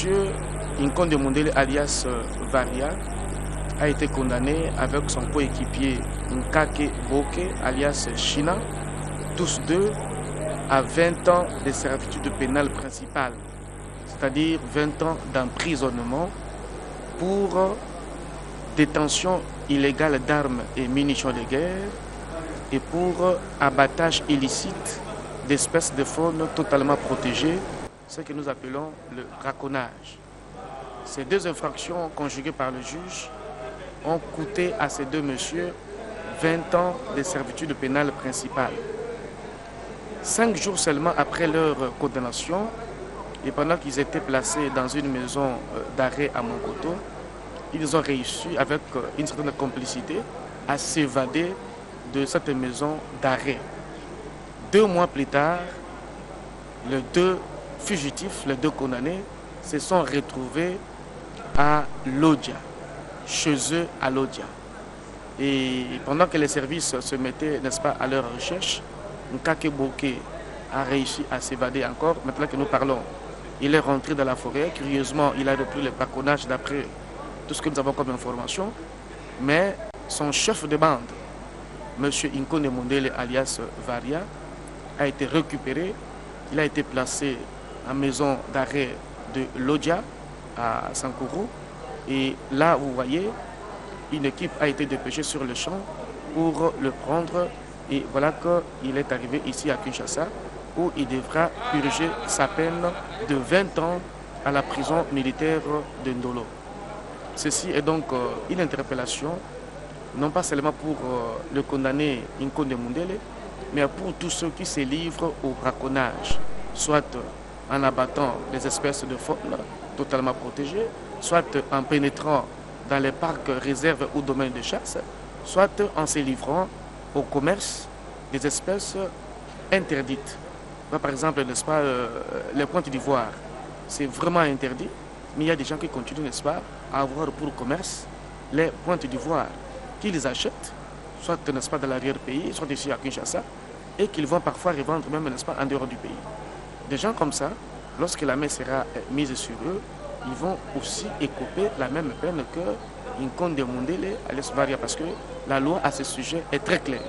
monsieur Nkonde Mondele alias Varia a été condamné avec son coéquipier Nkake Boke alias China, tous deux à 20 ans de servitude pénale principale, c'est-à-dire 20 ans d'emprisonnement pour détention illégale d'armes et munitions de guerre et pour abattage illicite d'espèces de faune totalement protégées, ce que nous appelons le braconnage. Ces deux infractions conjuguées par le juge ont coûté à ces deux messieurs 20 ans de servitude pénale principale. 5 jours seulement après leur condamnation, et pendant qu'ils étaient placés dans une maison d'arrêt à Monkoto, ils ont réussi, avec une certaine complicité, à s'évader de cette maison d'arrêt. 2 mois plus tard, les deux fugitifs, les deux condamnés, se sont retrouvés à Lodja, chez eux à Lodja. Et pendant que les services se mettaient, n'est-ce pas, à leur recherche, Nkake Boke a réussi à s'évader encore. Maintenant que nous parlons, il est rentré dans la forêt. Curieusement, il a repris le braconnage d'après tout ce que nous avons comme information. Mais son chef de bande, M. Nkonde Mondele alias Varia, a été récupéré. Il a été placé en maison d'arrêt de Lodja à Sankuru. Et là, vous voyez, une équipe a été dépêchée sur le champ pour le prendre. Et voilà qu'il est arrivé ici à Kinshasa, où il devra purger sa peine de 20 ans à la prison militaire de Ndolo. Ceci est donc une interpellation, non pas seulement pour le condamné Nkonde Mondele, mais pour tous ceux qui se livrent au braconnage, soit en abattant des espèces de faune totalement protégées, soit en pénétrant dans les parcs, réserves ou domaines de chasse, soit en se livrant au commerce des espèces interdites. Par exemple, n'est-ce pas, les pointes d'ivoire, c'est vraiment interdit, mais il y a des gens qui continuent, n'est-ce pas, à avoir pour commerce les pointes d'ivoire, qu'ils achètent, soit, n'est-ce pas, dans l'arrière-pays, soit ici à Kinshasa, et qu'ils vont parfois revendre même, n'est-ce pas, en dehors du pays. Des gens comme ça, lorsque la main sera mise sur eux, ils vont aussi écoper la même peine que Nkonde Mondele alias Varia, parce que la loi à ce sujet est très claire.